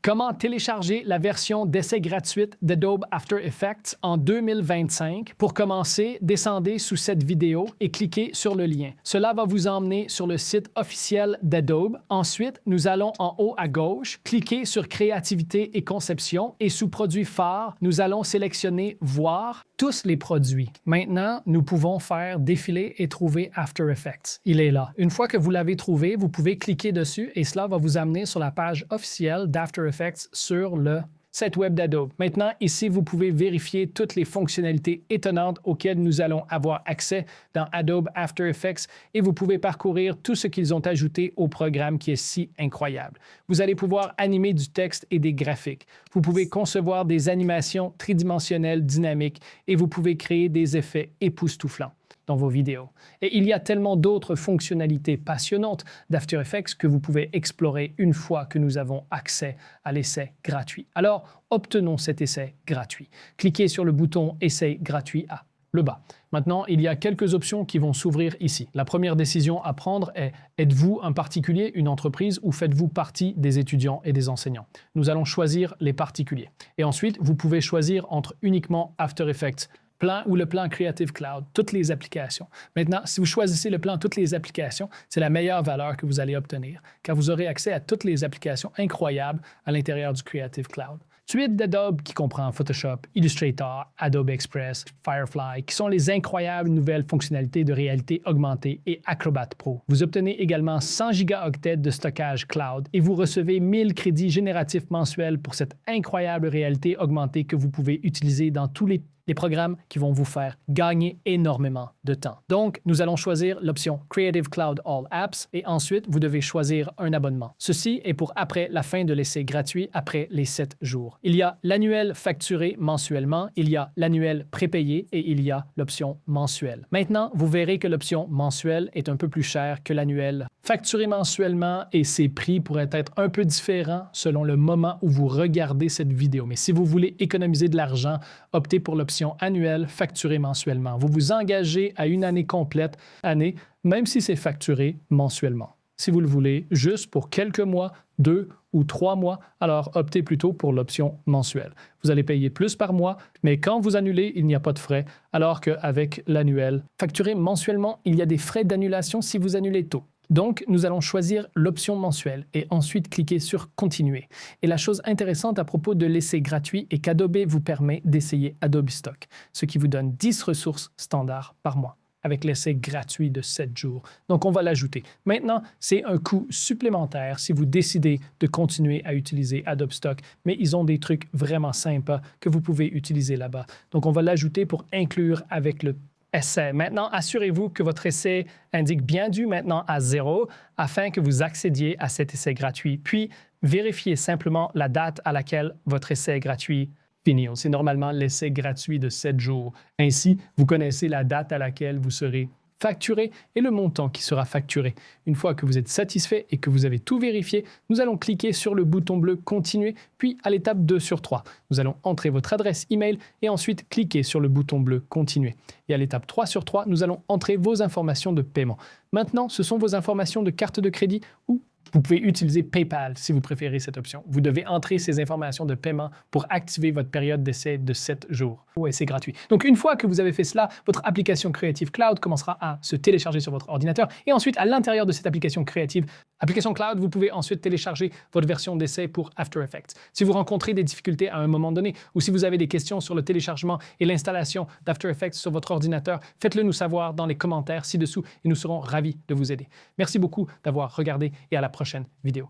Comment télécharger la version d'essai gratuite d'Adobe After Effects en 2025? Pour commencer, descendez sous cette vidéo et cliquez sur le lien. Cela va vous emmener sur le site officiel d'Adobe. Ensuite, nous allons en haut à gauche, cliquer sur Créativité et conception et sous Produits phares, nous allons sélectionner Voir tous les produits. Maintenant, nous pouvons faire défiler et trouver After Effects. Il est là. Une fois que vous l'avez trouvé, vous pouvez cliquer dessus et cela va vous amener sur la page officielle d'After Effects sur le site web d'Adobe. Maintenant, ici, vous pouvez vérifier toutes les fonctionnalités étonnantes auxquelles nous allons avoir accès dans Adobe After Effects et vous pouvez parcourir tout ce qu'ils ont ajouté au programme qui est si incroyable. Vous allez pouvoir animer du texte et des graphiques. Vous pouvez concevoir des animations tridimensionnelles dynamiques et vous pouvez créer des effets époustouflants dans vos vidéos. Et il y a tellement d'autres fonctionnalités passionnantes d'After Effects que vous pouvez explorer une fois que nous avons accès à l'essai gratuit. Alors, obtenons cet essai gratuit. Cliquez sur le bouton « Essai gratuit » à le bas. Maintenant, il y a quelques options qui vont s'ouvrir ici. La première décision à prendre est « Êtes-vous un particulier, une entreprise ou faites-vous partie des étudiants et des enseignants ?» Nous allons choisir les particuliers. Et ensuite, vous pouvez choisir entre uniquement After Effects plan ou le plan Creative Cloud, toutes les applications. Maintenant, si vous choisissez le plan toutes les applications, c'est la meilleure valeur que vous allez obtenir, car vous aurez accès à toutes les applications incroyables à l'intérieur du Creative Cloud. Suite d'Adobe qui comprend Photoshop, Illustrator, Adobe Express, Firefly, qui sont les incroyables nouvelles fonctionnalités de réalité augmentée et Acrobat Pro. Vous obtenez également 100 gigaoctets de stockage cloud et vous recevez 1000 crédits génératifs mensuels pour cette incroyable réalité augmentée que vous pouvez utiliser dans tous les programmes qui vont vous faire gagner énormément de temps. Donc, nous allons choisir l'option Creative Cloud All Apps et ensuite, vous devez choisir un abonnement. Ceci est pour après la fin de l'essai gratuit, après les 7 jours. Il y a l'annuel facturé mensuellement, il y a l'annuel prépayé et il y a l'option mensuelle. Maintenant, vous verrez que l'option mensuelle est un peu plus chère que l'annuel facturé mensuellement et ses prix pourraient être un peu différents selon le moment où vous regardez cette vidéo. Mais si vous voulez économiser de l'argent, optez pour l'option annuelle facturée mensuellement. Vous vous engagez à une année complète, même si c'est facturé mensuellement. Si vous le voulez, juste pour quelques mois, 2 ou 3 mois, alors optez plutôt pour l'option mensuelle. Vous allez payer plus par mois, mais quand vous annulez, il n'y a pas de frais, alors qu'avec l'annuel facturé mensuellement, il y a des frais d'annulation si vous annulez tôt. Donc, nous allons choisir l'option mensuelle et ensuite cliquer sur « Continuer ». Et la chose intéressante à propos de l'essai gratuit est qu'Adobe vous permet d'essayer Adobe Stock, ce qui vous donne 10 ressources standards par mois avec l'essai gratuit de 7 jours. Donc, on va l'ajouter. Maintenant, c'est un coût supplémentaire si vous décidez de continuer à utiliser Adobe Stock, mais ils ont des trucs vraiment sympas que vous pouvez utiliser là-bas. Donc, on va l'ajouter pour inclure avec le essai. Maintenant, assurez-vous que votre essai indique bien dû maintenant à 0 afin que vous accédiez à cet essai gratuit. Puis, vérifiez simplement la date à laquelle votre essai gratuit finit. C'est normalement l'essai gratuit de 7 jours. Ainsi, vous connaissez la date à laquelle vous serez facturé et le montant qui sera facturé. Une fois que vous êtes satisfait et que vous avez tout vérifié, nous allons cliquer sur le bouton bleu « Continuer », puis à l'étape 2 sur 3. Nous allons entrer votre adresse email et ensuite cliquer sur le bouton bleu « Continuer ». Et à l'étape 3 sur 3, nous allons entrer vos informations de paiement. Maintenant, ce sont vos informations de carte de crédit ou vous pouvez utiliser PayPal si vous préférez cette option. Vous devez entrer ces informations de paiement pour activer votre période d'essai de 7 jours. Oui, c'est gratuit. Donc, une fois que vous avez fait cela, votre application Creative Cloud commencera à se télécharger sur votre ordinateur. Et ensuite, à l'intérieur de cette application Cloud, vous pouvez ensuite télécharger votre version d'essai pour After Effects. Si vous rencontrez des difficultés à un moment donné ou si vous avez des questions sur le téléchargement et l'installation d'After Effects sur votre ordinateur, faites-le nous savoir dans les commentaires ci-dessous et nous serons ravis de vous aider. Merci beaucoup d'avoir regardé et à la prochaine vidéo.